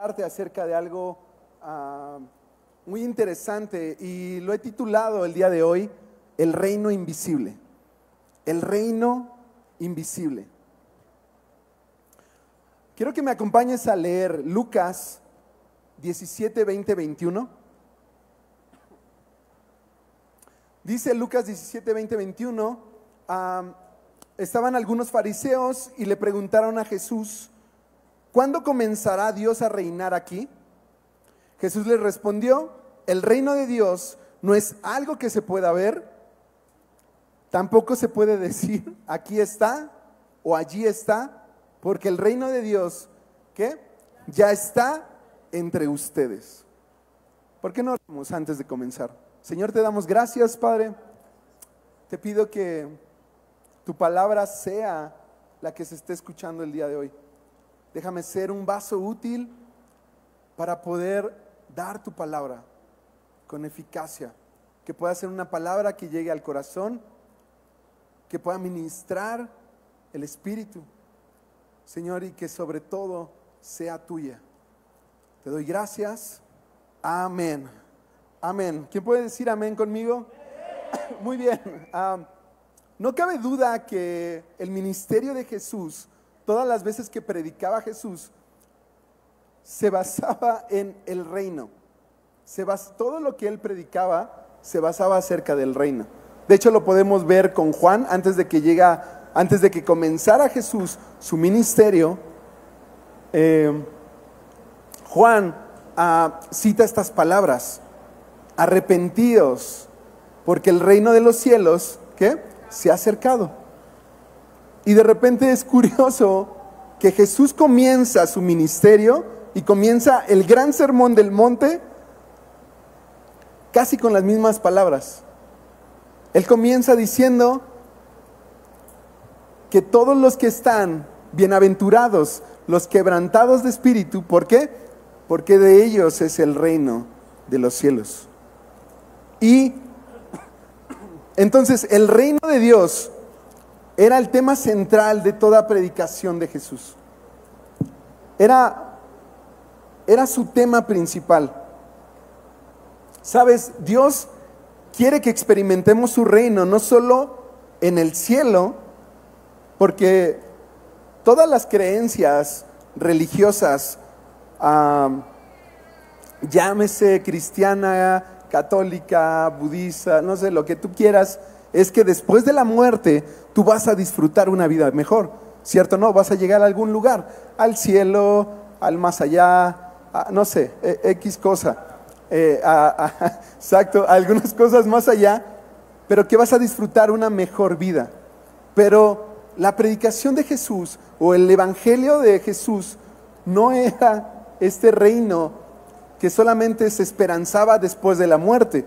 hablarte acerca de algo muy interesante y lo he titulado el día de hoy, El Reino Invisible. El Reino Invisible. Quiero que me acompañes a leer Lucas 17, 20, 21. Dice Lucas 17, 20, 21, estaban algunos fariseos y le preguntaron a Jesús, ¿cuándo comenzará Dios a reinar aquí? Jesús les respondió, el reino de Dios no es algo que se pueda ver, tampoco se puede decir, aquí está o allí está, porque el reino de Dios, ¿qué? Ya está entre ustedes. ¿Por qué no oramos antes de comenzar? Señor, te damos gracias, Padre. Te pido que tu palabra sea la que se esté escuchando el día de hoy. Déjame ser un vaso útil para poder dar tu palabra con eficacia. Que pueda ser una palabra que llegue al corazón, que pueda ministrar el Espíritu, Señor, y que sobre todo sea tuya. Te doy gracias. Amén. Amén. ¿Quién puede decir amén conmigo? Muy bien. No cabe duda que el ministerio de Jesús, todas las veces que predicaba Jesús, se basaba en el reino. Todo lo que él predicaba se basaba acerca del reino. De hecho, lo podemos ver con Juan antes de que comenzara Jesús su ministerio. Juan cita estas palabras: arrepentidos, porque el reino de los cielos, ¿qué? Se ha acercado. Y de repente es curioso que Jesús comienza su ministerio y comienza el gran sermón del monte casi con las mismas palabras. Él comienza diciendo que todos los que están bienaventurados, los quebrantados de espíritu, ¿por qué? Porque de ellos es el reino de los cielos. Y entonces el reino de Dios era el tema central de toda predicación de Jesús. Era su tema principal. Sabes, Dios quiere que experimentemos su reino, no solo en el cielo, porque todas las creencias religiosas, llámese cristiana, católica, budista, no sé, lo que tú quieras, es que después de la muerte tú vas a disfrutar una vida mejor, ¿cierto? No, vas a llegar a algún lugar, al cielo, al más allá, no sé, X cosa, exacto, algunas cosas más allá, pero que vas a disfrutar una mejor vida. Pero la predicación de Jesús o el evangelio de Jesús no era este reino que solamente se esperanzaba después de la muerte,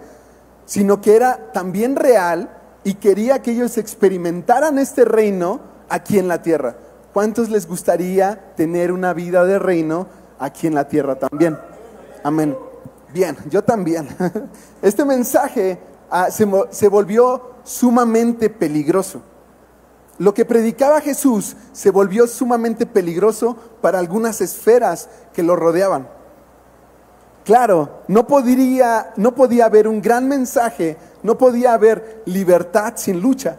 sino que era también real y quería que ellos experimentaran este reino aquí en la tierra. ¿Cuántos les gustaría tener una vida de reino aquí en la tierra también? Amén. Bien, yo también. Este mensaje se volvió sumamente peligroso. Lo que predicaba Jesús se volvió sumamente peligroso para algunas esferas que lo rodeaban. Claro, no podía haber un gran mensaje, no podía haber libertad sin lucha,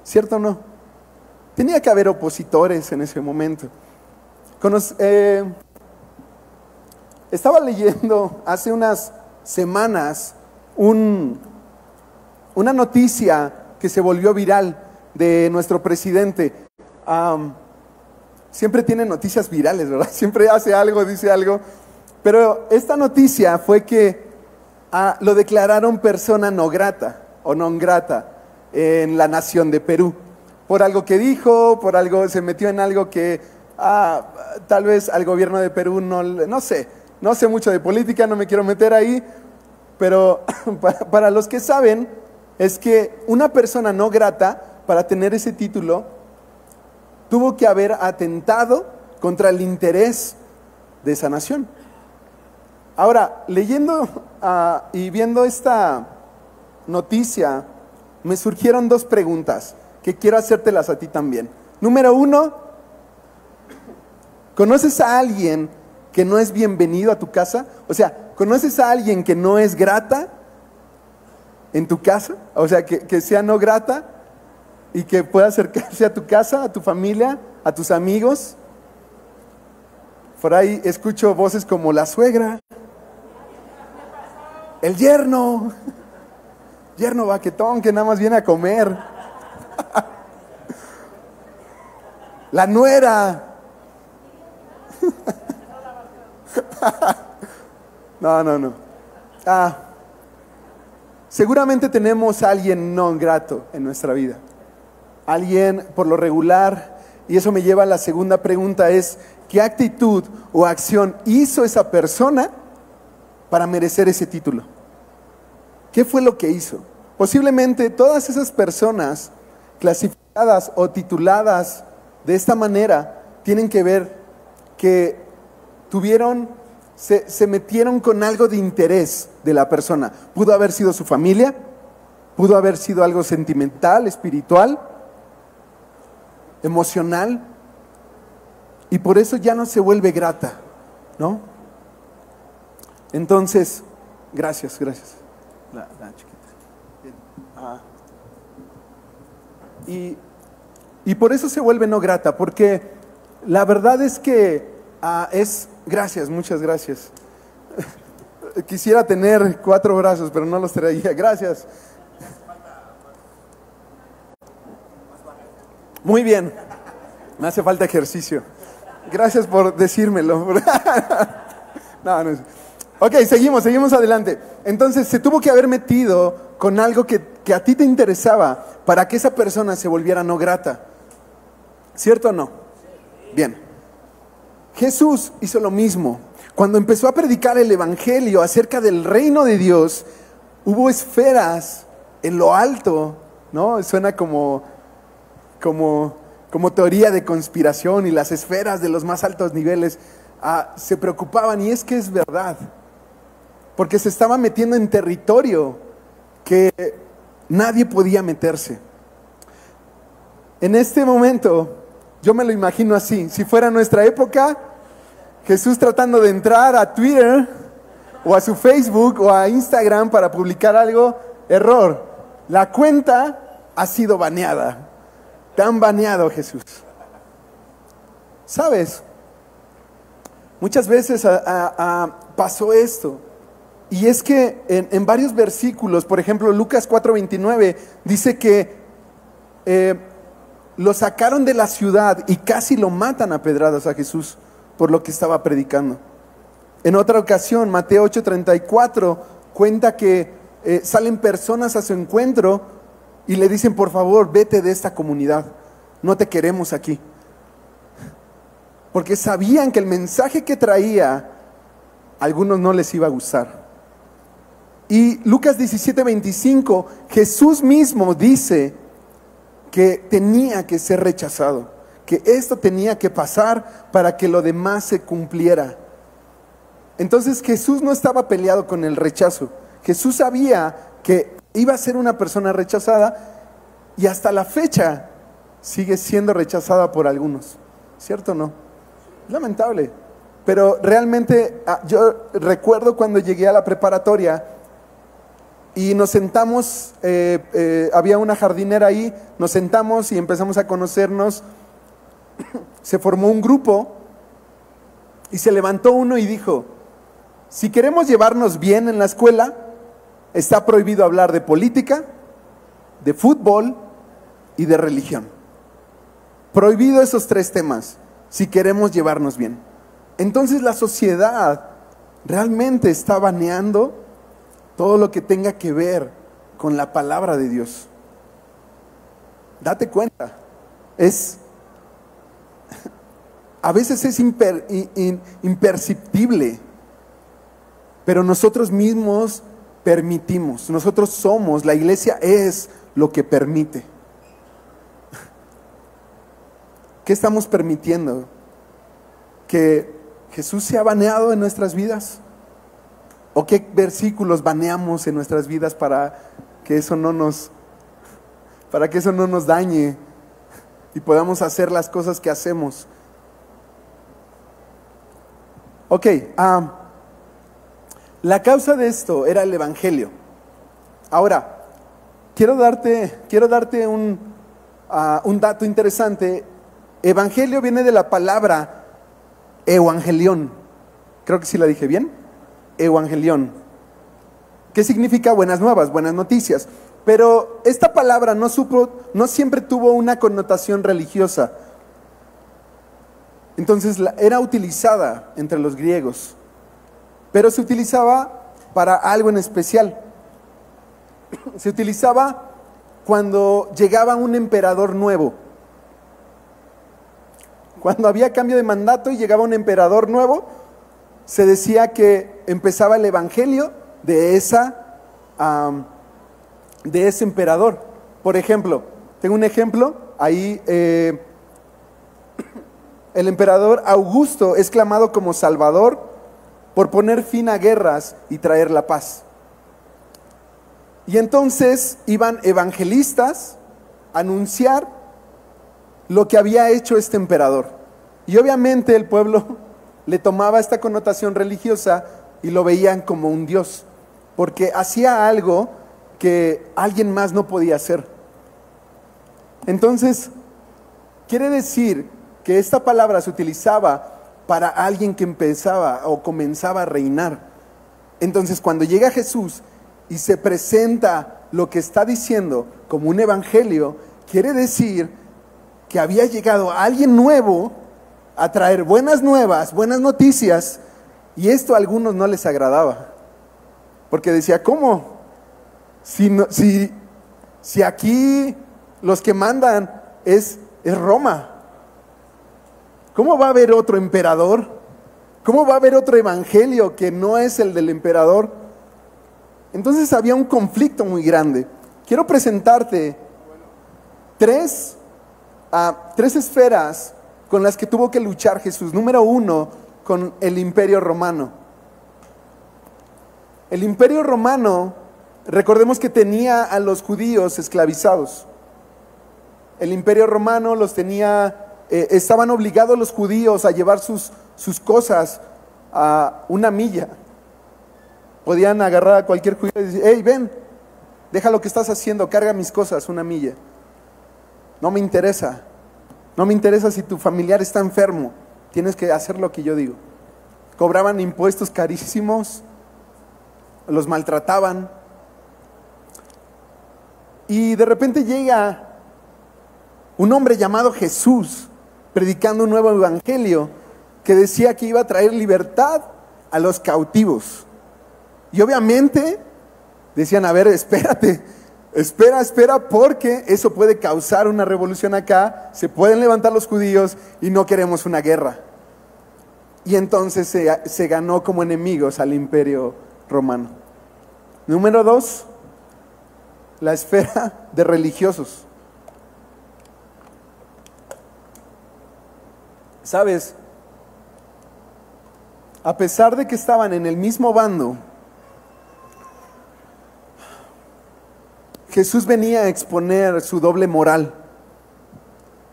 ¿cierto o no? Tenía que haber opositores en ese momento. Estaba leyendo hace unas semanas una noticia que se volvió viral de nuestro presidente. Siempre tiene noticias virales, ¿verdad? Siempre hace algo, dice algo. Pero esta noticia fue que lo declararon persona no grata o non grata en la nación de Perú. Por algo que dijo, por algo se metió en algo que tal vez al gobierno de Perú no sé mucho de política, no me quiero meter ahí, pero para los que saben, es que una persona no grata, para tener ese título, tuvo que haber atentado contra el interés de esa nación. Ahora, leyendo y viendo esta noticia, me surgieron dos preguntas que quiero hacértelas a ti también. Número uno, ¿conoces a alguien que no es bienvenido a tu casa? O sea, ¿conoces a alguien que no es grata en tu casa? O sea, que sea no grata y que pueda acercarse a tu casa, a tu familia, a tus amigos. Por ahí escucho voces como la suegra, el yerno baquetón que nada más viene a comer, la nuera. No. Seguramente tenemos a alguien no grato en nuestra vida. Alguien por lo regular, y eso me lleva a la segunda pregunta, es ¿qué actitud o acción hizo esa persona para merecer ese título? ¿Qué fue lo que hizo? Posiblemente todas esas personas clasificadas o tituladas de esta manera tienen que ver que se metieron con algo de interés de la persona. Pudo haber sido su familia, pudo haber sido algo sentimental, espiritual, emocional, y por eso ya no se vuelve grata, ¿no? Entonces, gracias. La chiquita. Bien. Y por eso se vuelve no grata, porque la verdad es que gracias, muchas gracias. Quisiera tener 4 brazos, pero no los traía. Gracias. Muy bien. Me hace falta ejercicio. Gracias por decírmelo. No. Ok, seguimos adelante. Entonces, se tuvo que haber metido con algo que a ti te interesaba para que esa persona se volviera no grata. ¿Cierto o no? Bien. Jesús hizo lo mismo. Cuando empezó a predicar el evangelio acerca del reino de Dios, hubo esferas en lo alto, ¿no? Suena como teoría de conspiración, y las esferas de los más altos niveles se preocupaban, y es que es verdad, porque se estaba metiendo en territorio que nadie podía meterse. En este momento, yo me lo imagino así, si fuera nuestra época, Jesús tratando de entrar a Twitter o a su Facebook o a Instagram para publicar algo, error, la cuenta ha sido baneada. Te han baneado, Jesús. ¿Sabes? Muchas veces pasó esto. Y es que en varios versículos, por ejemplo, Lucas 4:29, dice que lo sacaron de la ciudad y casi lo matan a pedradas a Jesús por lo que estaba predicando. En otra ocasión, Mateo 8:34 cuenta que salen personas a su encuentro y le dicen: por favor, vete de esta comunidad, no te queremos aquí. Porque sabían que el mensaje que traía a algunos no les iba a gustar. Y Lucas 17:25, Jesús mismo dice que tenía que ser rechazado, que esto tenía que pasar para que lo demás se cumpliera. Entonces Jesús no estaba peleado con el rechazo. Jesús sabía que iba a ser una persona rechazada, y hasta la fecha sigue siendo rechazada por algunos. ¿Cierto o no? Es lamentable. Pero realmente yo recuerdo cuando llegué a la preparatoria y nos sentamos, había una jardinera ahí, nos sentamos y empezamos a conocernos. Se formó un grupo y se levantó uno y dijo: si queremos llevarnos bien en la escuela, está prohibido hablar de política, de fútbol y de religión. Prohibido esos 3 temas si queremos llevarnos bien. Entonces la sociedad realmente está baneando todo lo que tenga que ver con la palabra de Dios. Date cuenta, a veces es imperceptible, pero nosotros mismos permitimos. Nosotros somos, la iglesia es lo que permite. ¿Qué estamos permitiendo? ¿Que Jesús sea baneado en nuestras vidas? ¿O qué versículos baneamos en nuestras vidas para que eso no nos dañe y podamos hacer las cosas que hacemos? Ok, la causa de esto era el Evangelio. Ahora, quiero darte un dato interesante. Evangelio viene de la palabra evangelión. Creo que sí la dije bien. Evangelión. ¿Qué significa buenas nuevas, buenas noticias? Pero esta palabra no siempre tuvo una connotación religiosa. Entonces era utilizada entre los griegos, pero se utilizaba para algo en especial. Se utilizaba cuando llegaba un emperador nuevo. Cuando había cambio de mandato y llegaba un emperador nuevo, se decía que empezaba el evangelio de ese emperador. Por ejemplo, tengo un ejemplo, ahí el emperador Augusto es clamado como Salvador por poner fin a guerras y traer la paz. Y entonces iban evangelistas a anunciar lo que había hecho este emperador. Y obviamente el pueblo le tomaba esta connotación religiosa y lo veían como un dios, porque hacía algo que alguien más no podía hacer. Entonces, quiere decir que esta palabra se utilizaba para alguien que empezaba o comenzaba a reinar. Entonces, cuando llega Jesús y se presenta lo que está diciendo como un evangelio, quiere decir que había llegado alguien nuevo a traer buenas nuevas, buenas noticias, y esto a algunos no les agradaba, porque decía, ¿cómo? Si aquí los que mandan es Roma, ¿cómo va a haber otro emperador? ¿Cómo va a haber otro evangelio que no es el del emperador? Entonces había un conflicto muy grande. Quiero presentarte tres esferas con las que tuvo que luchar Jesús. Número uno, con el Imperio Romano. El Imperio Romano, recordemos que tenía a los judíos esclavizados. El Imperio Romano los tenía, estaban obligados los judíos a llevar sus cosas a una milla. Podían agarrar a cualquier judío y decir, hey, ven, deja lo que estás haciendo, carga mis cosas una milla. No me interesa si tu familiar está enfermo, tienes que hacer lo que yo digo. Cobraban impuestos carísimos, los maltrataban. Y de repente llega un hombre llamado Jesús, predicando un nuevo evangelio, que decía que iba a traer libertad a los cautivos. Y obviamente decían, a ver, espérate, espera, porque eso puede causar una revolución acá, se pueden levantar los judíos y no queremos una guerra. Y entonces se ganó como enemigos al Imperio Romano. Número dos, la esfera de religiosos. ¿Sabes? A pesar de que estaban en el mismo bando, Jesús venía a exponer su doble moral.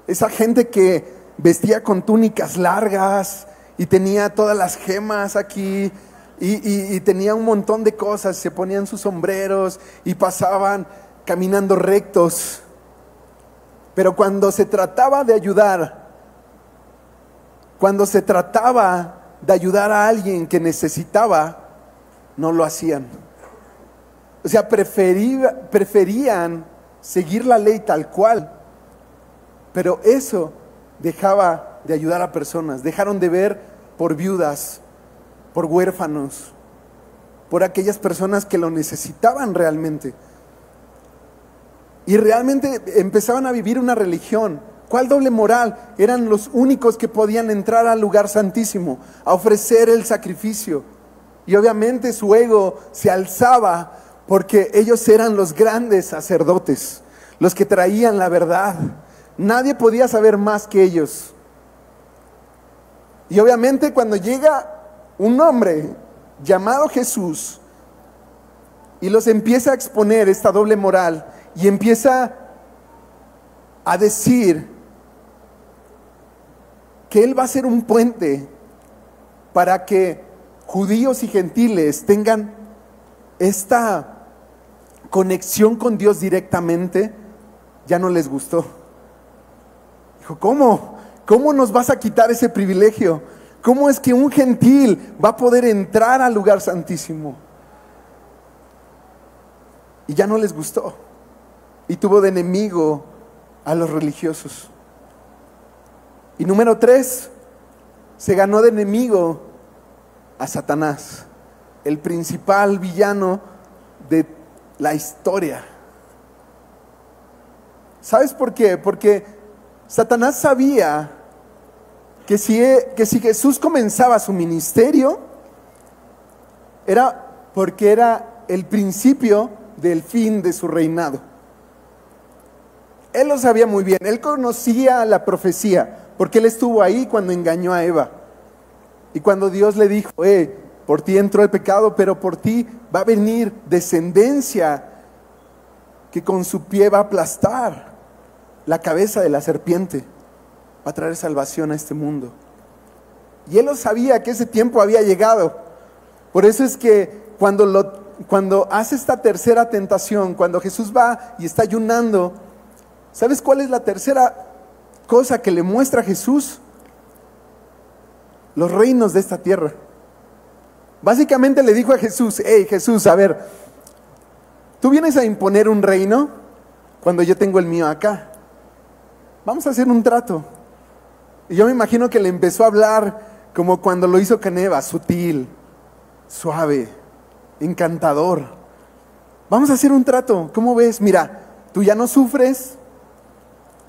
Esa gente que vestía con túnicas largas y tenía todas las gemas aquí y tenía un montón de cosas, se ponían sus sombreros y pasaban caminando rectos. Pero cuando se trataba de ayudar, a alguien que necesitaba, no lo hacían. O sea, preferían seguir la ley tal cual, pero eso dejaba de ayudar a personas. Dejaron de ver por viudas, por huérfanos, por aquellas personas que lo necesitaban realmente. Y realmente empezaban a vivir una religión. ¿Cuál doble moral? Eran los únicos que podían entrar al lugar santísimo, a ofrecer el sacrificio. Y obviamente su ego se alzaba porque ellos eran los grandes sacerdotes, los que traían la verdad. Nadie podía saber más que ellos. Y obviamente cuando llega un hombre llamado Jesús y los empieza a exponer esta doble moral y empieza a decir que Él va a ser un puente para que judíos y gentiles tengan esta conexión con Dios directamente, ya no les gustó. Dijo, ¿cómo? ¿Cómo nos vas a quitar ese privilegio? ¿Cómo es que un gentil va a poder entrar al lugar santísimo? Y ya no les gustó. Y tuvo de enemigo a los religiosos. Y número 3, se ganó de enemigo a Satanás, el principal villano de la historia. ¿Sabes por qué? Porque Satanás sabía que si Jesús comenzaba su ministerio, era porque era el principio del fin de su reinado. Él lo sabía muy bien, él conocía la profecía, porque él estuvo ahí cuando engañó a Eva. Y cuando Dios le dijo, por ti entró el pecado, pero por ti va a venir descendencia que con su pie va a aplastar la cabeza de la serpiente, va a traer salvación a este mundo. Y él lo sabía que ese tiempo había llegado. Por eso es que cuando hace esta tercera tentación, cuando Jesús va y está ayunando, ¿sabes cuál es la tercera cosa que le muestra a Jesús? Los reinos de esta tierra. Básicamente le dijo a Jesús, Jesús, a ver, tú vienes a imponer un reino cuando yo tengo el mío acá. Vamos a hacer un trato. Y yo me imagino que le empezó a hablar como cuando lo hizo con Eva, sutil, suave, encantador. Vamos a hacer un trato, ¿cómo ves? Mira, tú ya no sufres,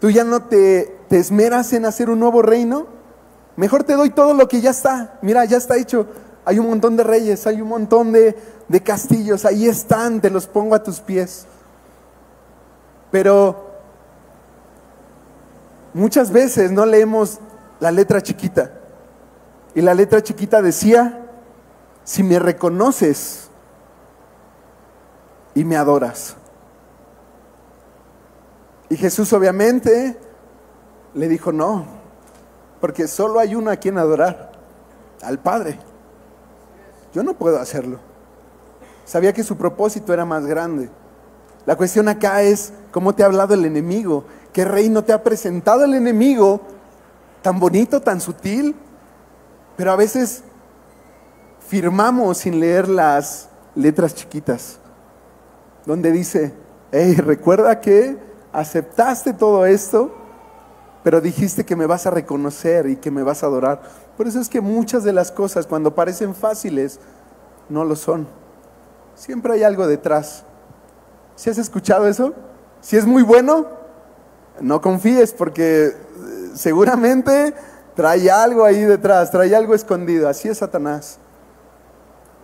tú ya no te esmeras en hacer un nuevo reino. Mejor te doy todo lo que ya está. Mira, ya está hecho. Hay un montón de reyes, hay un montón de castillos, ahí están, te los pongo a tus pies. Pero muchas veces no leemos la letra chiquita. Y la letra chiquita decía, si me reconoces y me adoras. Y Jesús obviamente le dijo no, porque solo hay uno a quien adorar, al Padre. Yo no puedo hacerlo. Sabía que su propósito era más grande. La cuestión acá es cómo te ha hablado el enemigo, qué reino te ha presentado el enemigo, tan bonito, tan sutil, pero a veces firmamos sin leer las letras chiquitas, donde dice, recuerda que aceptaste todo esto, pero dijiste que me vas a reconocer y que me vas a adorar. Por eso es que muchas de las cosas, cuando parecen fáciles, no lo son. Siempre hay algo detrás. ¿Sí has escuchado eso? Si es muy bueno, no confíes, porque seguramente trae algo ahí detrás, trae algo escondido. Así es Satanás.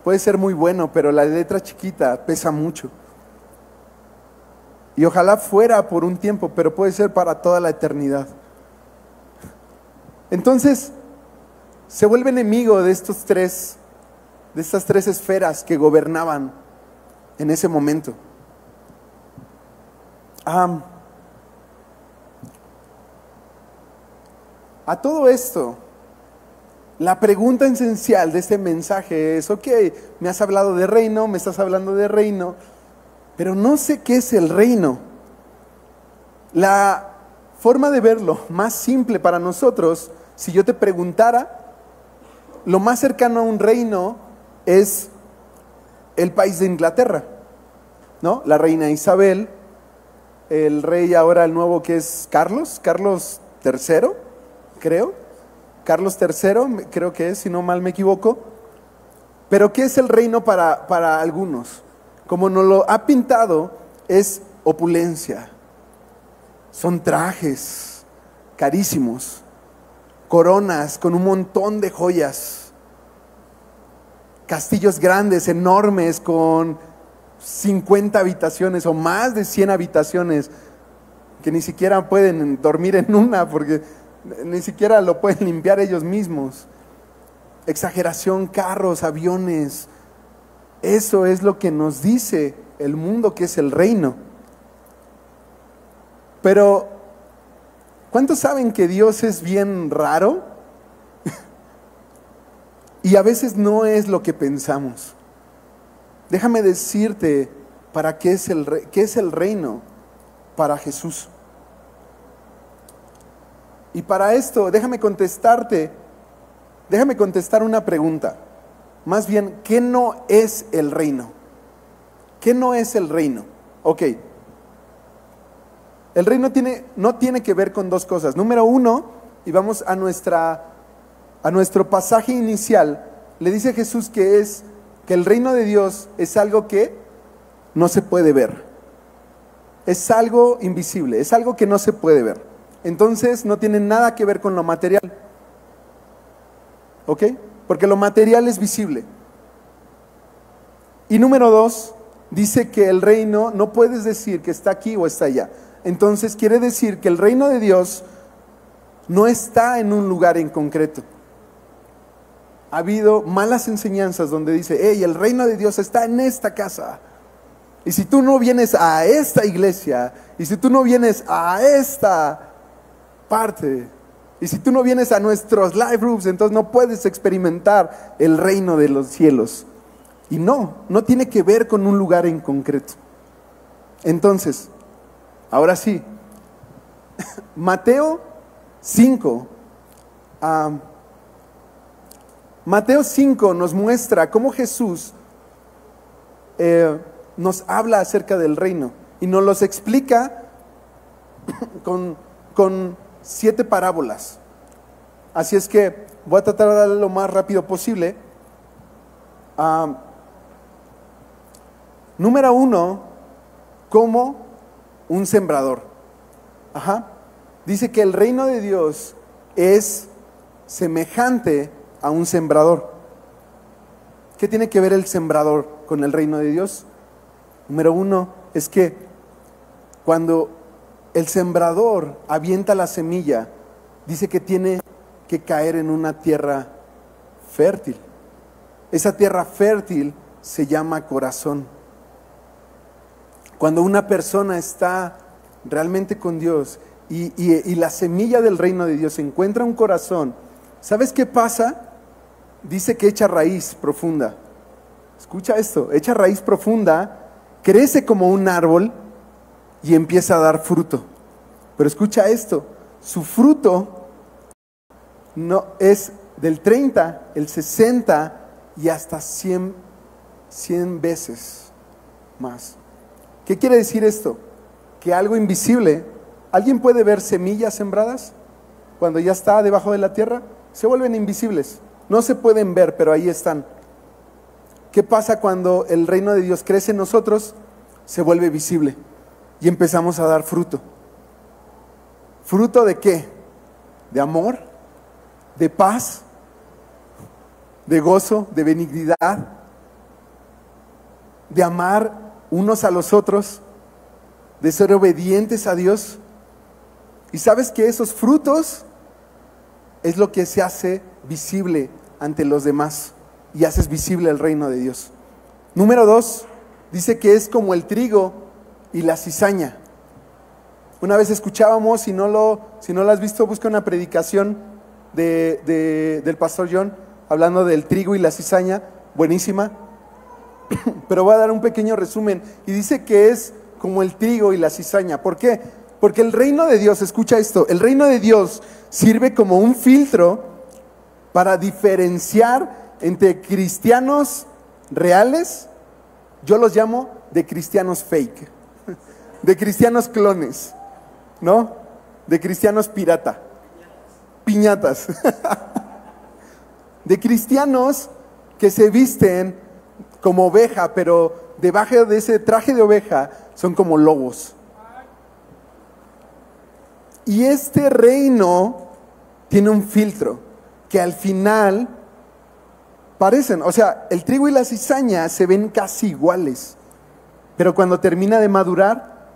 Puede ser muy bueno, pero la letra chiquita pesa mucho. Y ojalá fuera por un tiempo, pero puede ser para toda la eternidad. Entonces, se vuelve enemigo de estas tres esferas que gobernaban en ese momento. A todo esto, la pregunta esencial de este mensaje es, me has hablado de reino, me estás hablando de reino, pero no sé qué es el reino. La forma de verlo más simple para nosotros, si yo te preguntara, lo más cercano a un reino es el país de Inglaterra, ¿no? La reina Isabel, el rey ahora el nuevo que es Carlos III, creo. Carlos III, creo que es, si no mal me equivoco. Pero ¿qué es el reino para algunos? Como nos lo ha pintado, es opulencia. Son trajes carísimos, coronas con un montón de joyas, castillos grandes, enormes, con 50 habitaciones o más de 100 habitaciones, que ni siquiera pueden dormir en una, porque ni siquiera lo pueden limpiar ellos mismos. Exageración, carros, aviones. Eso es lo que nos dice el mundo que es el reino. Pero, ¿cuántos saben que Dios es bien raro? Y a veces no es lo que pensamos. Déjame decirte para qué es el reino para Jesús. Y para esto, déjame contestar una pregunta. Más bien, ¿qué no es el reino? ¿Qué no es el reino? Ok. El reino no tiene que ver con dos cosas. Número uno, y vamos a nuestro pasaje inicial, le dice Jesús que el reino de Dios es algo que no se puede ver. Es algo invisible, es algo que no se puede ver. Entonces no tiene nada que ver con lo material. ¿Ok? Porque lo material es visible. Y número dos, dice que el reino no puedes decir que está aquí o está allá. Entonces quiere decir que el reino de Dios no está en un lugar en concreto. Ha habido malas enseñanzas donde dice, hey, el reino de Dios está en esta casa. Y si tú no vienes a esta iglesia, y si tú no vienes a esta parte, y si tú no vienes a nuestros live groups, entonces no puedes experimentar el reino de los cielos. Y no tiene que ver con un lugar en concreto. Entonces, ahora sí, Mateo 5, Mateo 5 nos muestra cómo Jesús nos habla acerca del reino y nos los explica con 7 parábolas. Así es que voy a tratar de darle lo más rápido posible. Número 1, como un sembrador. Dice que el reino de Dios es semejante a un sembrador. ¿Qué tiene que ver el sembrador con el reino de Dios? Número 1 es que cuando el sembrador avienta la semilla, dice que tiene que caer en una tierra fértil. Esa tierra fértil se llama corazón. Cuando una persona está realmente con Dios y la semilla del reino de Dios encuentra un corazón, ¿sabes qué pasa? Dice que echa raíz profunda. Escucha esto, echa raíz profunda, crece como un árbol y empieza a dar fruto. Pero escucha esto, su fruto no es del 30, el 60 y hasta 100 veces más. ¿Qué quiere decir esto? Que algo invisible, ¿alguien puede ver semillas sembradas? Cuando ya está debajo de la tierra, se vuelven invisibles. No se pueden ver, pero ahí están. ¿Qué pasa cuando el reino de Dios crece en nosotros? Se vuelve visible y empezamos a dar fruto. ¿Fruto de qué? ¿De amor? ¿De paz? ¿De gozo? ¿De benignidad? ¿De amar unos a los otros? ¿De ser obedientes a Dios? Y sabes que esos frutos es lo que se hace visible ante los demás y haces visible el reino de Dios. Número 2, dice que es como el trigo y la cizaña. Una vez escuchábamos, si no lo has visto, busca una predicación del pastor John hablando del trigo y la cizaña, buenísima. Pero voy a dar un pequeño resumen y dice que es como el trigo y la cizaña. ¿Por qué? Porque el reino de Dios, escucha esto, el reino de Dios sirve como un filtro para diferenciar entre cristianos reales, yo los llamo de cristianos fake, de cristianos clones, ¿no? De cristianos pirata, piñatas, de cristianos que se visten como oveja, pero debajo de ese traje de oveja son como lobos. Y este reino tiene un filtro que al final parecen, o sea, el trigo y la cizaña se ven casi iguales, pero cuando termina de madurar,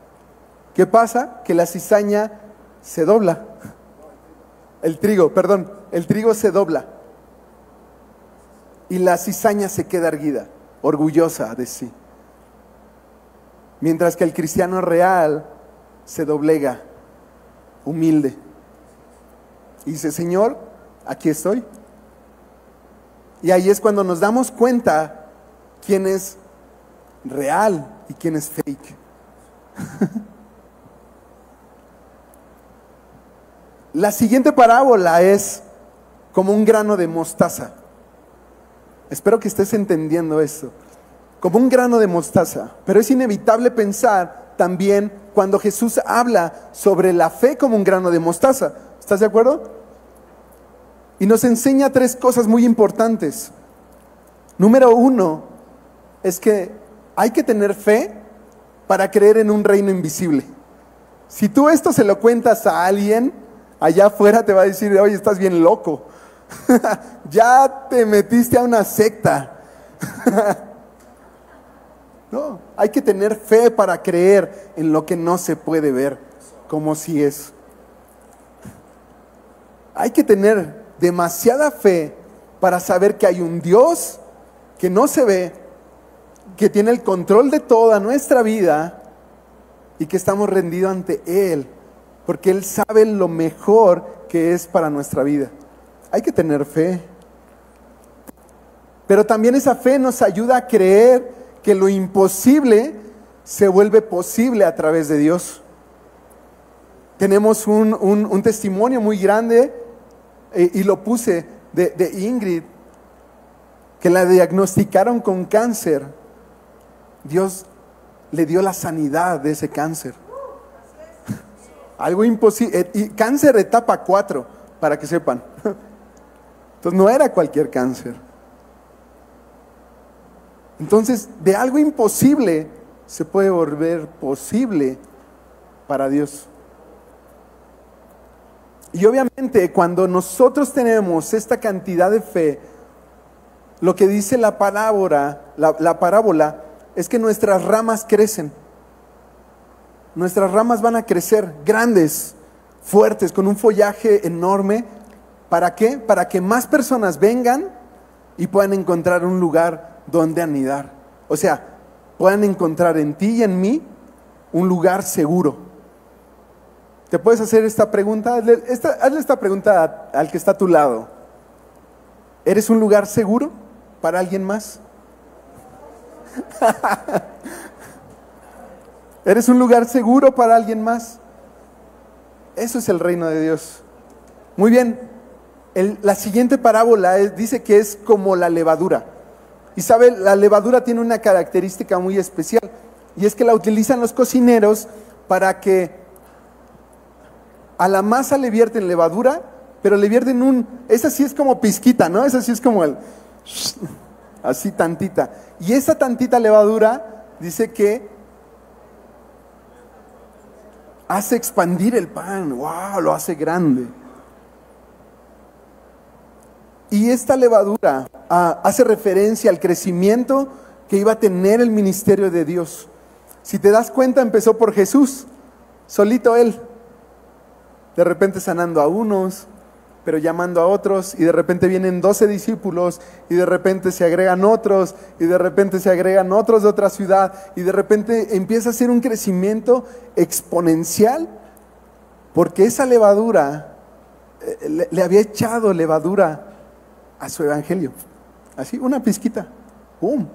¿qué pasa? Que la cizaña se dobla. El trigo se dobla y la cizaña se queda erguida, orgullosa de sí. Mientras que el cristiano real se doblega, humilde, y dice: Señor, aquí estoy. Y ahí es cuando nos damos cuenta quién es real y quién es fake. La siguiente parábola es como un grano de mostaza. Espero que estés entendiendo esto. Como un grano de mostaza. Pero es inevitable pensar también cuando Jesús habla sobre la fe como un grano de mostaza. ¿Estás de acuerdo? Y nos enseña tres cosas muy importantes. Número uno, es que hay que tener fe para creer en un reino invisible. Si tú esto se lo cuentas a alguien, allá afuera te va a decir, oye, estás bien loco. Ya te metiste a una secta. No, hay que tener fe para creer en lo que no se puede ver, como si es. Hay que tener demasiada fe para saber que hay un Dios que no se ve, que tiene el control de toda nuestra vida y que estamos rendidos ante Él, porque Él sabe lo mejor que es para nuestra vida. Hay que tener fe. Pero también esa fe nos ayuda a creer que lo imposible se vuelve posible a través de Dios. Tenemos un testimonio muy grande y lo puse de Ingrid, que la diagnosticaron con cáncer. Dios le dio la sanidad de ese cáncer. Algo imposible. Y cáncer etapa 4, para que sepan. Entonces no era cualquier cáncer. Entonces, de algo imposible se puede volver posible para Dios. Y obviamente cuando nosotros tenemos esta cantidad de fe, lo que dice la parábola es que nuestras ramas crecen. Nuestras ramas van a crecer grandes, fuertes, con un follaje enorme. ¿Para qué? Para que más personas vengan y puedan encontrar un lugar donde anidar. O sea, puedan encontrar en ti y en mí un lugar seguro. ¿Te puedes hacer esta pregunta? Hazle esta pregunta al que está a tu lado. ¿Eres un lugar seguro para alguien más? ¿Eres un lugar seguro para alguien más? Eso es el reino de Dios. Muy bien, la siguiente parábola dice que es como la levadura. Y sabe, la levadura tiene una característica muy especial, y es que la utilizan los cocineros para que a la masa le vierten levadura, pero le vierten esa sí es como pizquita, ¿no? Esa sí es como así tantita. Y esa tantita levadura dice que hace expandir el pan. ¡Wow! Lo hace grande. Y esta levadura hace referencia al crecimiento que iba a tener el ministerio de Dios. Si te das cuenta, empezó por Jesús, solito Él. De repente sanando a unos, pero llamando a otros, y de repente vienen 12 discípulos, y de repente se agregan otros, y de repente se agregan otros de otra ciudad, y de repente empieza a ser un crecimiento exponencial, porque esa levadura, le había echado levadura a su evangelio. Así, una pizquita. ¡Pum!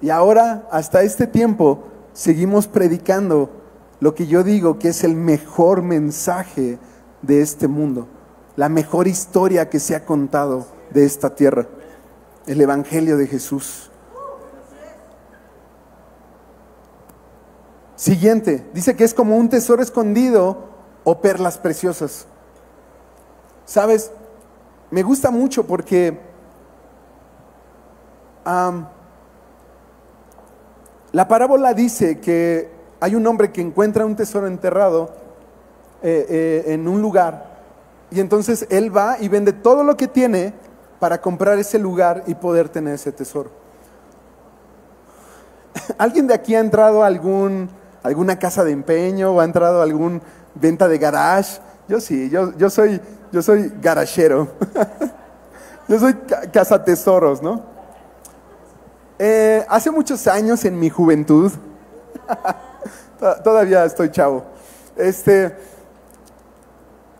Y ahora, hasta este tiempo, seguimos predicando lo que yo digo que es el mejor mensaje de este mundo, la mejor historia que se ha contado de esta tierra, el evangelio de Jesús. Siguiente, dice que es como un tesoro escondido o perlas preciosas. ¿Sabes? Me gusta mucho porque la parábola dice que hay un hombre que encuentra un tesoro enterrado en un lugar, y entonces él va y vende todo lo que tiene para comprar ese lugar y poder tener ese tesoro. ¿Alguien de aquí ha entrado a alguna casa de empeño o ha entrado a alguna venta de garage? Yo sí, yo soy garachero. Yo soy cazatesoros, ¿no? Hace muchos años, en mi juventud, todavía estoy chavo,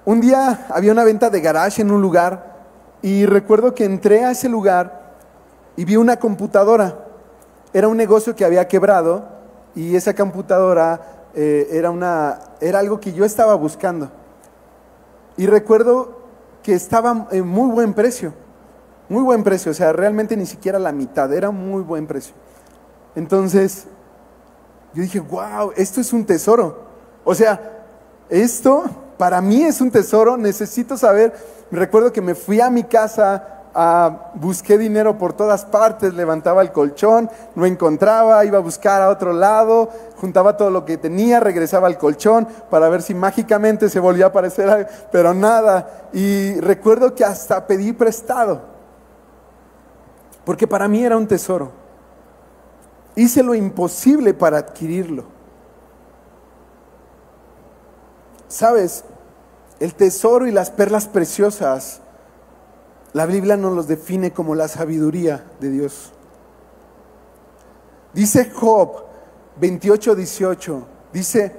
un día había una venta de garage en un lugar Y recuerdo que entré a ese lugar y vi una computadora. Era un negocio que había quebrado y esa computadora era algo que yo estaba buscando. Y recuerdo que estaba en muy buen precio, o sea, realmente ni siquiera la mitad, era muy buen precio. Entonces, yo dije, wow, esto es un tesoro. O sea, esto para mí es un tesoro, necesito saber. Recuerdo que me fui a mi casa, busqué dinero por todas partes, levantaba el colchón, no encontraba, iba a buscar a otro lado, juntaba todo lo que tenía, regresaba al colchón para ver si mágicamente se volvía a aparecer algo, pero nada. Y recuerdo que hasta pedí prestado, porque para mí era un tesoro. Hice lo imposible para adquirirlo. ¿Sabes? El tesoro y las perlas preciosas, la Biblia nos los define como la sabiduría de Dios. Dice Job 28:18, dice,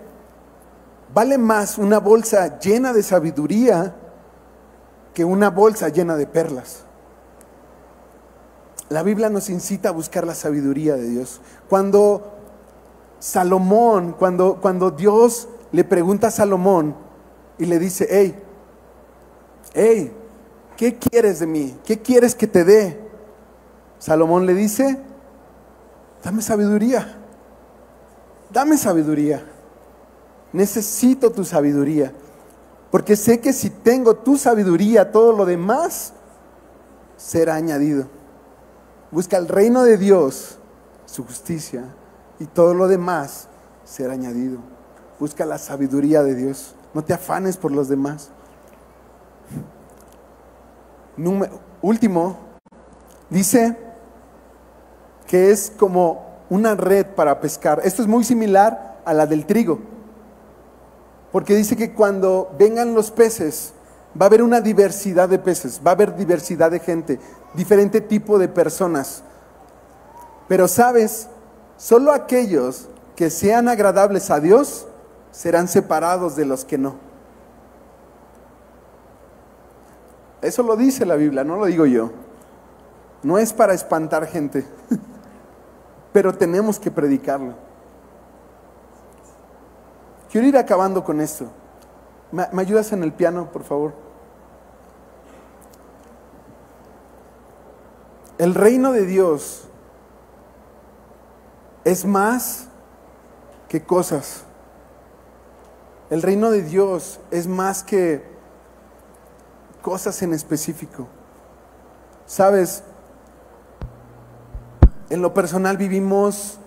vale más una bolsa llena de sabiduría que una bolsa llena de perlas. La Biblia nos incita a buscar la sabiduría de Dios. Cuando Salomón, cuando Dios le pregunta a Salomón y le dice, hey, ¿qué quieres de mí? ¿Qué quieres que te dé? Salomón le dice, dame sabiduría, necesito tu sabiduría, porque sé que si tengo tu sabiduría, todo lo demás será añadido. Busca el reino de Dios, su justicia, y todo lo demás será añadido. Busca la sabiduría de Dios, no te afanes por los demás. Último, dice que es como una red para pescar. Esto es muy similar a la del trigo, porque dice que cuando vengan los peces, va a haber una diversidad de peces, va a haber diversidad de gente, diferente tipo de personas. Pero sabes, solo aquellos que sean agradables a Dios serán separados de los que no. Eso lo dice la Biblia, no lo digo yo. No es para espantar gente, pero tenemos que predicarlo. Quiero ir acabando con esto. ¿Me ayudas en el piano, por favor? El reino de Dios es más que cosas. El reino de Dios es más que cosas en específico. Sabes, en lo personal vivimos,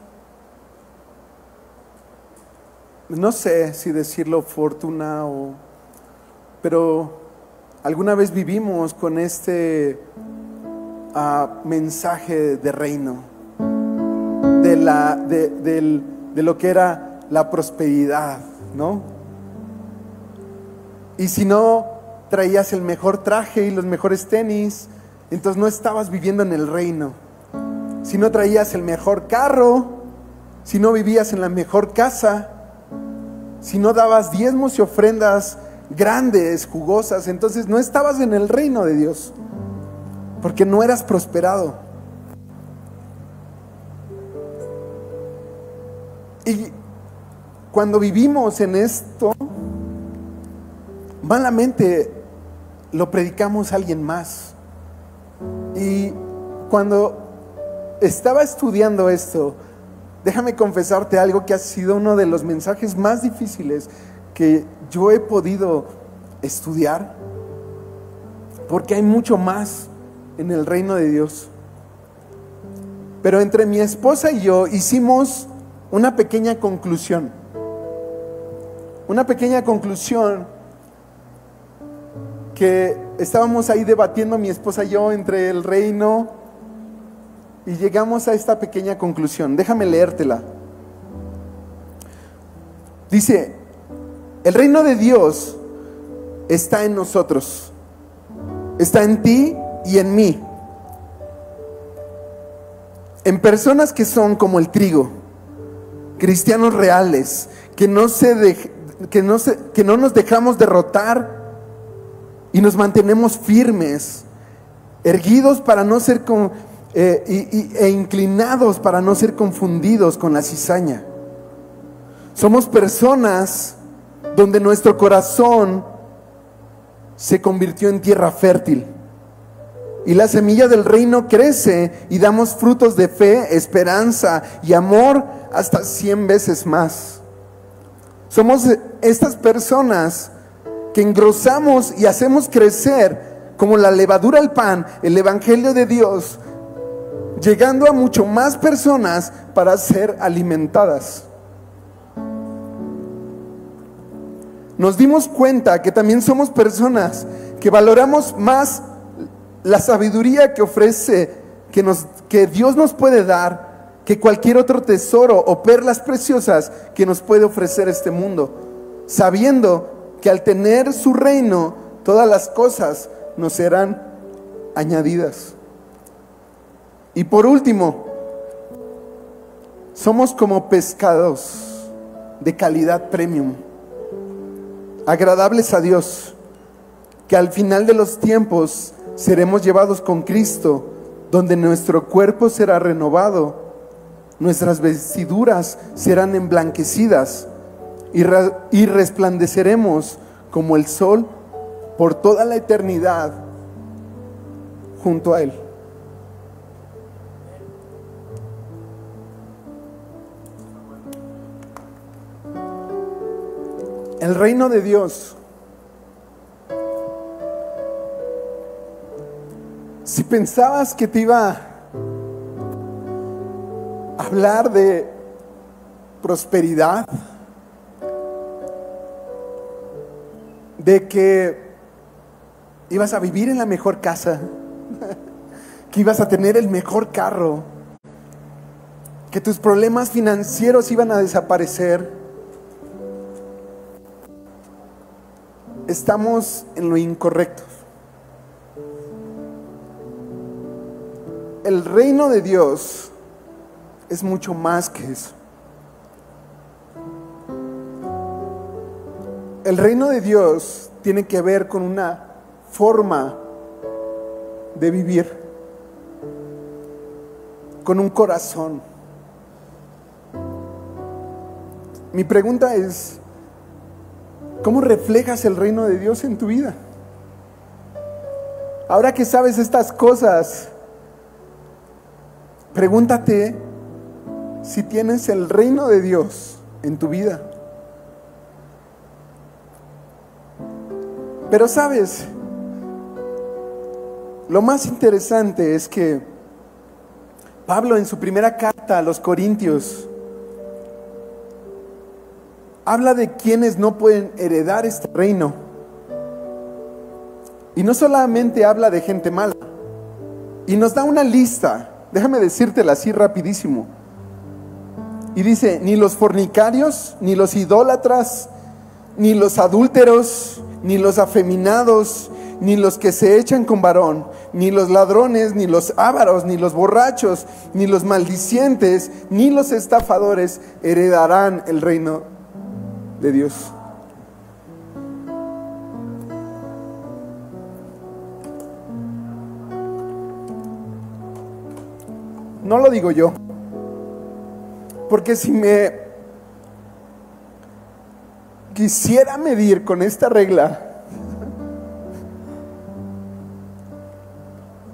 no sé si decirlo fortuna pero alguna vez vivimos con este mensaje de reino, de lo que era la prosperidad, ¿no? Y si no traías el mejor traje y los mejores tenis, entonces no estabas viviendo en el reino. Si no traías el mejor carro, si no vivías en la mejor casa, si no dabas diezmos y ofrendas grandes, jugosas, entonces no estabas en el reino de Dios, porque no eras prosperado. Y cuando vivimos en esto, malamente lo predicamos a alguien más. Y cuando estaba estudiando esto, déjame confesarte algo que ha sido uno de los mensajes más difíciles que yo he podido estudiar, porque hay mucho más en el reino de Dios. Pero entre mi esposa y yo hicimos una pequeña conclusión que estábamos ahí debatiendo mi esposa y yo entre el reino, y llegamos a esta pequeña conclusión. Déjame leértela. Dice: el reino de Dios está en nosotros, está en ti y en mí, en personas que son como el trigo, cristianos reales, que no nos dejamos derrotar y nos mantenemos firmes erguidos para no ser e inclinados para no ser confundidos con la cizaña. Somos personas donde nuestro corazón se convirtió en tierra fértil y la semilla del reino crece y damos frutos de fe, esperanza y amor hasta 100 veces más. Somos estas personas que engrosamos y hacemos crecer como la levadura al pan el evangelio de Dios, llegando a mucho más personas para ser alimentadas. Nos dimos cuenta que también somos personas que valoramos más la sabiduría que ofrece, que Dios nos puede dar, que cualquier otro tesoro o perlas preciosas que nos puede ofrecer este mundo, sabiendo que al tener su reino, todas las cosas nos serán añadidas. Y por último, somos como pescados de calidad premium, agradables a Dios, que al final de los tiempos seremos llevados con Cristo, donde nuestro cuerpo será renovado, nuestras vestiduras serán emblanquecidas y resplandeceremos como el sol por toda la eternidad junto a Él. El reino de Dios, si pensabas que te iba a hablar de prosperidad, de que ibas a vivir en la mejor casa, que ibas a tener el mejor carro, que tus problemas financieros iban a desaparecer, estamos en lo incorrecto. El reino de Dios es mucho más que eso. El reino de Dios tiene que ver con una forma de vivir, con un corazón. Mi pregunta es, ¿cómo reflejas el reino de Dios en tu vida? Ahora que sabes estas cosas, pregúntate si tienes el reino de Dios en tu vida. Pero sabes, lo más interesante es que Pablo en su primera carta a los Corintios habla de quienes no pueden heredar este reino. Y no solamente habla de gente mala, y nos da una lista, déjame decírtela así rapidísimo. Y dice, ni los fornicarios, ni los idólatras, ni los adúlteros, ni los afeminados, ni los que se echan con varón, ni los ladrones, ni los ávaros, ni los borrachos, ni los maldicientes, ni los estafadores heredarán el reino de Dios. No lo digo yo, porque si me quisiera medir con esta regla,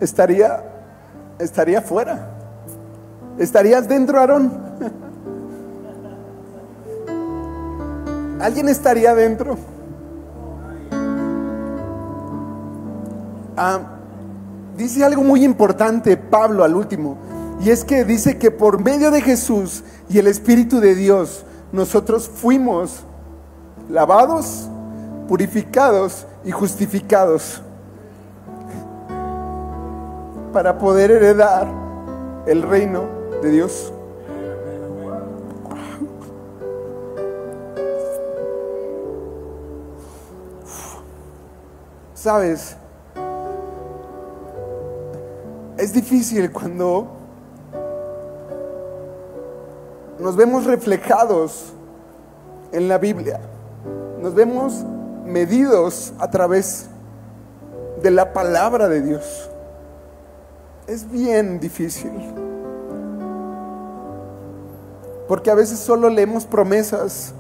estaría fuera. ¿Estarías dentro, Aarón? ¿Alguien estaría dentro? Dice algo muy importante Pablo al último, y es que dice que por medio de Jesús y el Espíritu de Dios nosotros fuimos lavados, purificados y justificados para poder heredar el reino de Dios. ¿Sabes? Es difícil cuando nos vemos reflejados en la Biblia, nos vemos medidos a través de la palabra de Dios. es bien difícil. Porque a veces solo leemos promesas,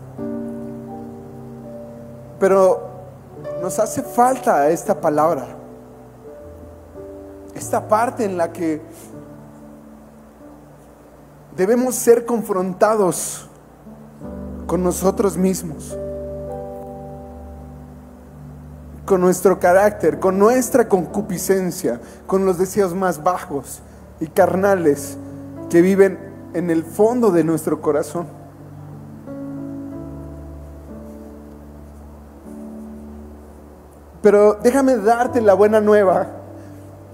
pero nos hace falta esta palabra, esta parte en la que debemos ser confrontados con nosotros mismos, con nuestro carácter, con nuestra concupiscencia, con los deseos más bajos y carnales que viven en el fondo de nuestro corazón. Pero déjame darte la buena nueva,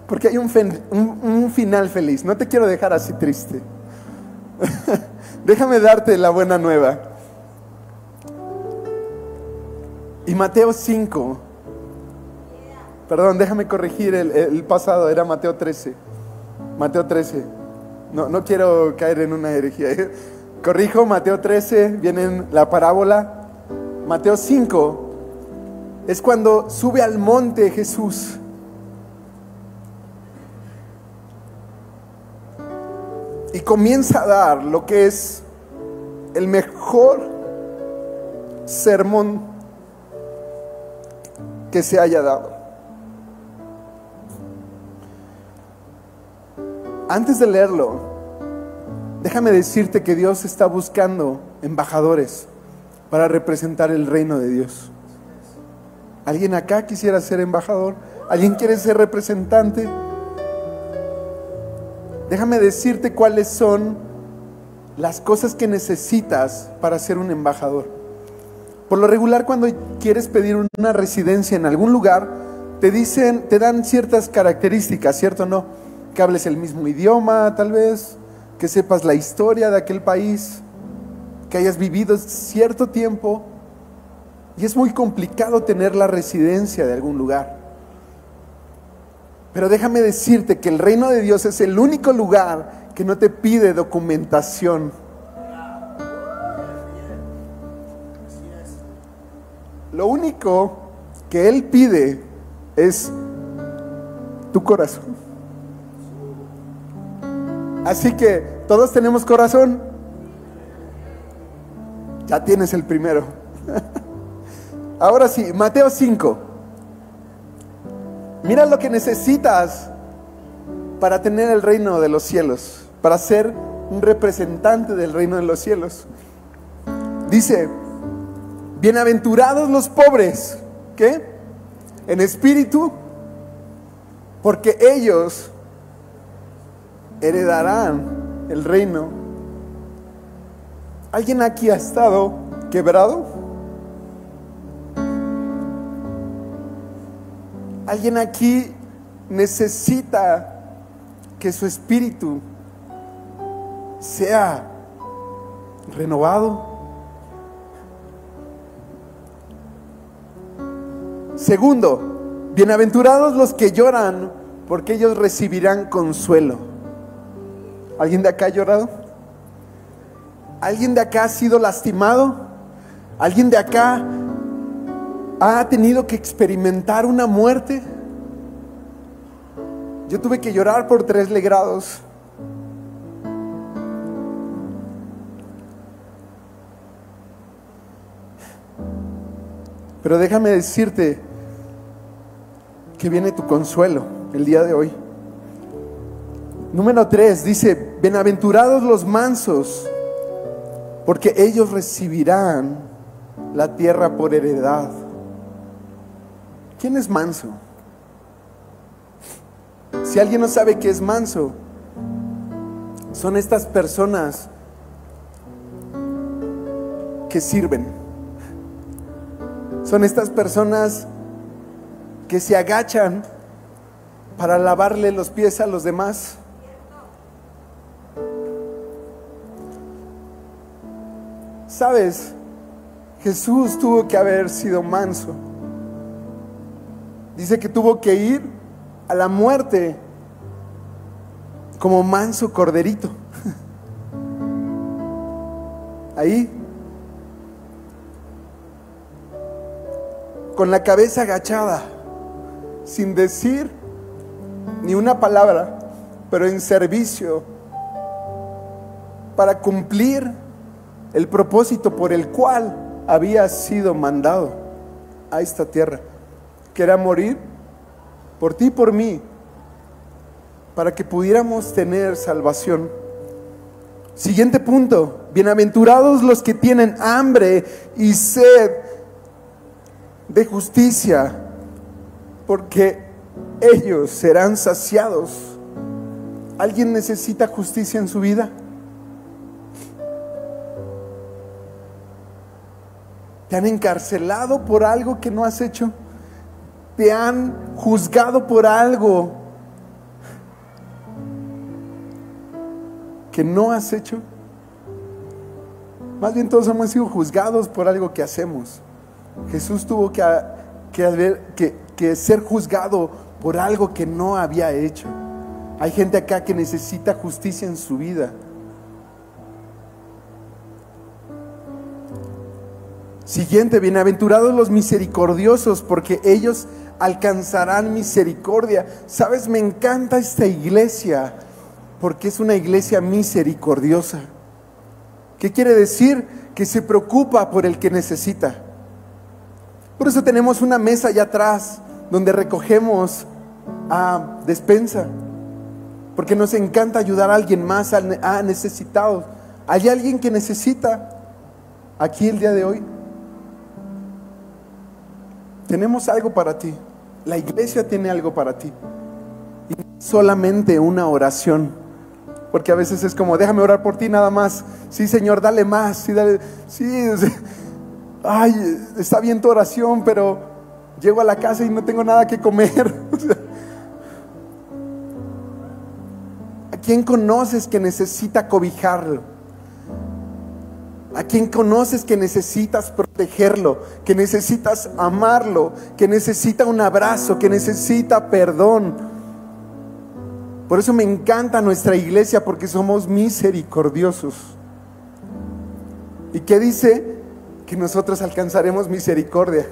porque hay un final feliz. No te quiero dejar así triste. Déjame darte la buena nueva. Y Mateo 5, perdón, déjame corregir el pasado, era Mateo 13. Mateo 13. No quiero caer en una herejía. Corrijo, Mateo 13, viene la parábola. Mateo 5 es cuando sube al monte Jesús. Y comienza a dar lo que es el mejor sermón que se haya dado. Antes de leerlo, déjame decirte que Dios está buscando embajadores para representar el reino de Dios. ¿Alguien acá quisiera ser embajador? ¿Alguien quiere ser representante? Déjame decirte cuáles son las cosas que necesitas para ser un embajador. Por lo regular, cuando quieres pedir una residencia en algún lugar, te dan ciertas características, ¿cierto o no? Que hables el mismo idioma, tal vez, que sepas la historia de aquel país, que hayas vivido cierto tiempo. Y es muy complicado tener la residencia de algún lugar. Pero déjame decirte que el reino de Dios es el único lugar que no te pide documentación. Lo único que Él pide es tu corazón. Así que, ¿todos tenemos corazón? Ya tienes el primero. Ahora sí, Mateo 5. Mira lo que necesitas para tener el reino de los cielos, para ser un representante del reino de los cielos. Dice: bienaventurados los pobres, ¿qué? En espíritu, porque ellos heredarán el reino. ¿Alguien aquí ha estado quebrado? ¿Alguien aquí necesita que su espíritu sea renovado? Segundo, bienaventurados los que lloran, porque ellos recibirán consuelo. ¿Alguien de acá ha llorado? ¿Alguien de acá ha sido lastimado? ¿Alguien de acá ha tenido que experimentar una muerte? Yo tuve que llorar por 3 legrados. Pero déjame decirte que viene tu consuelo el día de hoy. Número 3 dice: bienaventurados los mansos, porque ellos recibirán la tierra por heredad. ¿Quién es manso? Si alguien no sabe qué es manso, son estas personas que sirven. Son estas personas que se agachan para lavarle los pies a los demás. ¿Sabes? Jesús tuvo que haber sido manso. Dice que tuvo que ir a la muerte como manso corderito. Ahí, con la cabeza agachada, sin decir ni una palabra, pero en servicio, para cumplir el propósito por el cual había sido mandado a esta tierra, que era morir por ti y por mí, para que pudiéramos tener salvación. Siguiente punto: bienaventurados los que tienen hambre y sed de justicia, porque ellos serán saciados. ¿Alguien necesita justicia en su vida? ¿Te han encarcelado por algo que no has hecho? ¿Te han juzgado por algo que no has hecho? Más bien todos hemos sido juzgados por algo que hacemos. Jesús tuvo que ser juzgado por algo que no había hecho. Hay gente acá que necesita justicia en su vida. Siguiente: bienaventurados los misericordiosos, porque ellos alcanzarán misericordia. ¿Sabes? Me encanta esta iglesia, porque es una iglesia misericordiosa. ¿Qué quiere decir? Que se preocupa por el que necesita. Por eso tenemos una mesa allá atrás, donde recogemos despensa, porque nos encanta ayudar a alguien más, a necesitados. ¿Hay alguien que necesita aquí el día de hoy? Tenemos algo para ti. La iglesia tiene algo para ti. Y no solamente una oración, porque a veces es como: déjame orar por ti nada más. Sí, Señor, dale más. Sí, dale. Sí, ay, está bien tu oración, pero llego a la casa y no tengo nada que comer. ¿A quién conoces que necesita cobijarlo? ¿A quién conoces que necesitas protegerlo, que necesitas amarlo, que necesita un abrazo, que necesita perdón? Por eso me encanta nuestra iglesia, porque somos misericordiosos. ¿Y qué dice? Que nosotros alcanzaremos misericordia.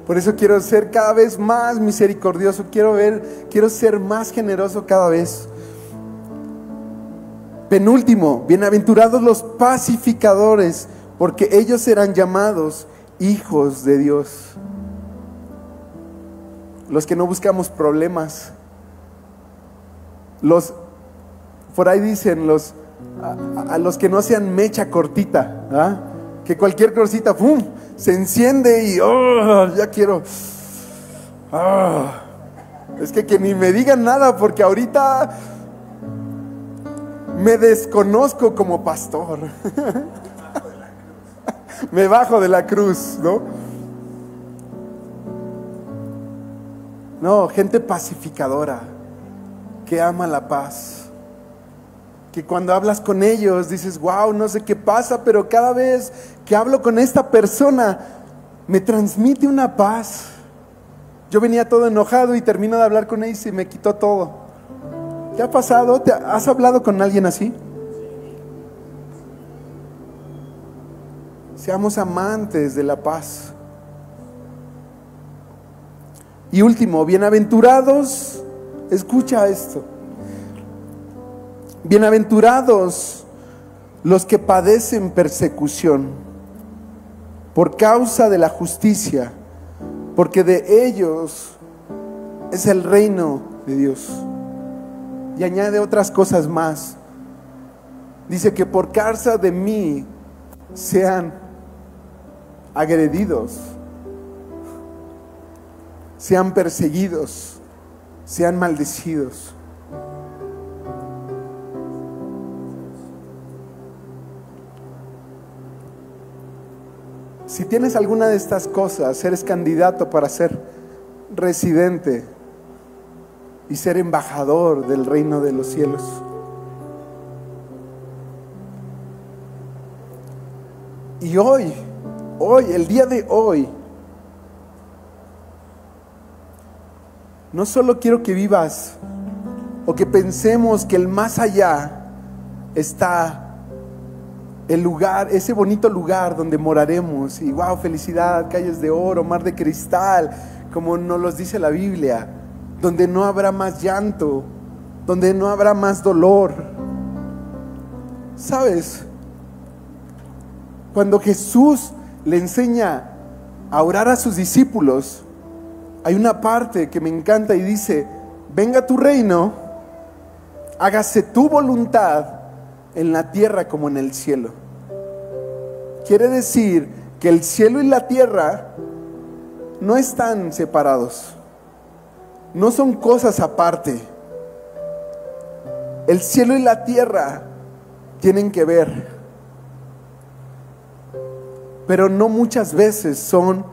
Por eso quiero ser cada vez más misericordioso, quiero ser más generoso cada vez. Penúltimo: bienaventurados los pacificadores, porque ellos serán llamados hijos de Dios. Los que no buscamos problemas, por ahí dicen, a los que no sean mecha cortita, ¿ah? Que cualquier cosita, ¡pum!, se enciende y ya quiero. Es que ni me digan nada, porque ahorita me desconozco como pastor. Me bajo de la cruz, ¿no? No, gente pacificadora, que ama la paz, que cuando hablas con ellos dices: wow, no sé qué pasa, pero cada vez que hablo con esta persona me transmite una paz. Yo venía todo enojado y termino de hablar con ella y se me quitó todo. ¿Te ha pasado? ¿Has hablado con alguien así? Seamos amantes de la paz. Y último: bienaventurados, escucha esto, bienaventurados los que padecen persecución por causa de la justicia, porque de ellos es el reino de Dios. Y añade otras cosas más. Dice que por causa de mí sean agredidos, sean perseguidos, sean maldecidos. Si tienes alguna de estas cosas, eres candidato para ser residente y ser embajador del reino de los cielos. Y hoy, el día de hoy, no solo quiero que vivas o que pensemos que el más allá está el lugar, ese bonito lugar donde moraremos, y wow, felicidad, calles de oro, mar de cristal, como nos los dice la Biblia, donde no habrá más llanto, donde no habrá más dolor. ¿Sabes? Cuando Jesús le enseña a orar a sus discípulos, hay una parte que me encanta y dice: venga tu reino, hágase tu voluntad en la tierra como en el cielo. Quiere decir que el cielo y la tierra no están separados, no son cosas aparte. El cielo y la tierra tienen que ver, pero no muchas veces son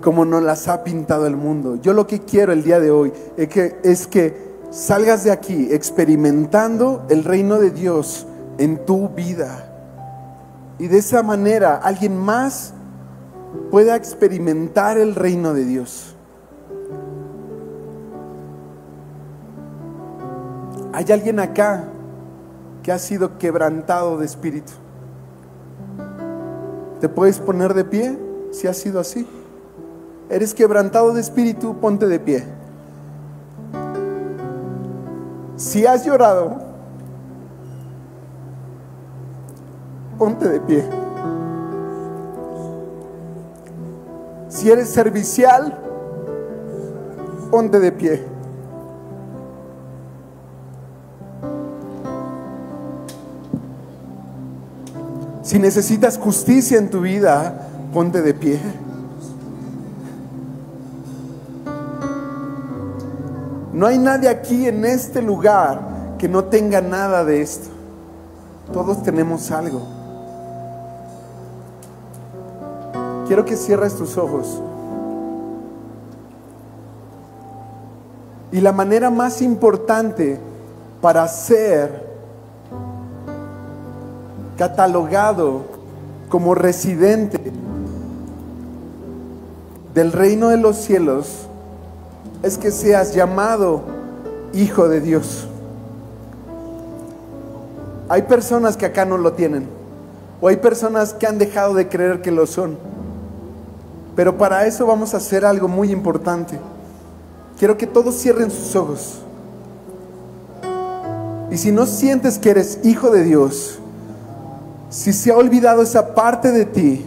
como nos las ha pintado el mundo. Yo lo que quiero el día de hoy es que salgas de aquí experimentando el reino de Dios en tu vida, y de esa manera alguien más pueda experimentar el reino de Dios. ¿Hay alguien acá que ha sido quebrantado de espíritu? ¿Te puedes poner de pie si ha sido así? ¿Eres quebrantado de espíritu? Ponte de pie. Si has llorado, ponte de pie. Si eres servicial, ponte de pie. Si necesitas justicia en tu vida, ponte de pie. No hay nadie aquí en este lugar que no tenga nada de esto. Todos tenemos algo. Quiero que cierres tus ojos. Y la manera más importante para ser catalogado como residente del reino de los cielos es que seas llamado hijo de Dios. Hay personas que acá no lo tienen, o hay personas que han dejado de creer que lo son, pero para eso vamos a hacer algo muy importante. Quiero que todos cierren sus ojos, y si no sientes que eres hijo de Dios, si se ha olvidado esa parte de ti,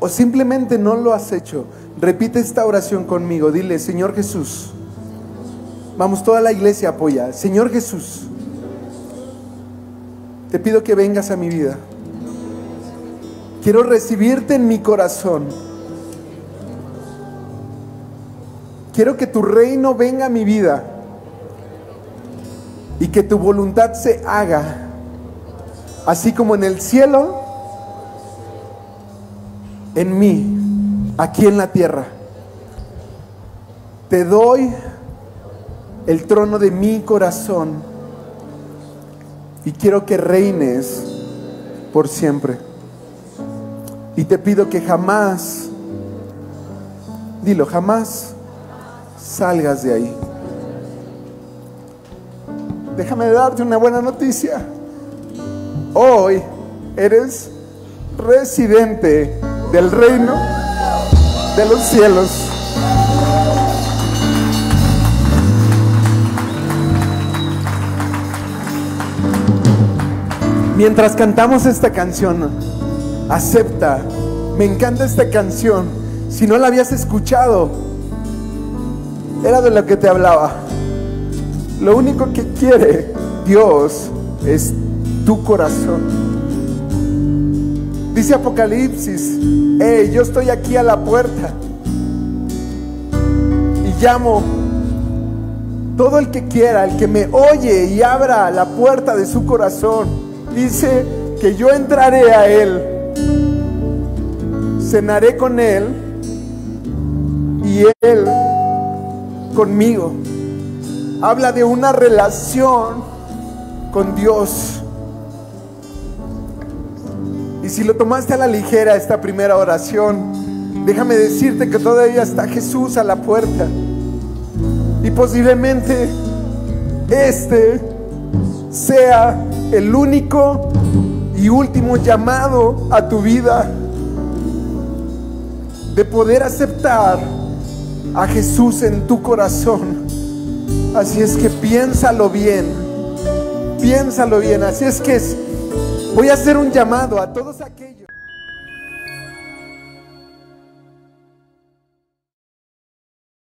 o simplemente no lo has hecho, repite esta oración conmigo. Dile: Señor Jesús. Vamos, toda la iglesia apoya. Señor Jesús, te pido que vengas a mi vida. Quiero recibirte en mi corazón. Quiero que tu reino venga a mi vida y que tu voluntad se haga, así como en el cielo, en mí, aquí en la tierra. Te doy el trono de mi corazón y quiero que reines por siempre. Y te pido que jamás, dilo, jamás salgas de ahí. Déjame darte una buena noticia. Hoy eres residente del reino de los cielos. Mientras cantamos esta canción, acepta. Me encanta esta canción. Si no la habías escuchado, era de lo que te hablaba. Lo único que quiere Dios es tu corazón. Dice Apocalipsis: hey, yo estoy aquí a la puerta y llamo. Todo el que quiera, el que me oye y abra la puerta de su corazón, dice que yo entraré a él, cenaré con él y él conmigo. Habla de una relación con Dios. Y si lo tomaste a la ligera esta primera oración, déjame decirte que todavía está Jesús a la puerta. Y posiblemente este sea el único y último llamado a tu vida de poder aceptar a Jesús en tu corazón Así es que piénsalo bien, piénsalo bien. Así es que voy a hacer un llamado a todos aquellos.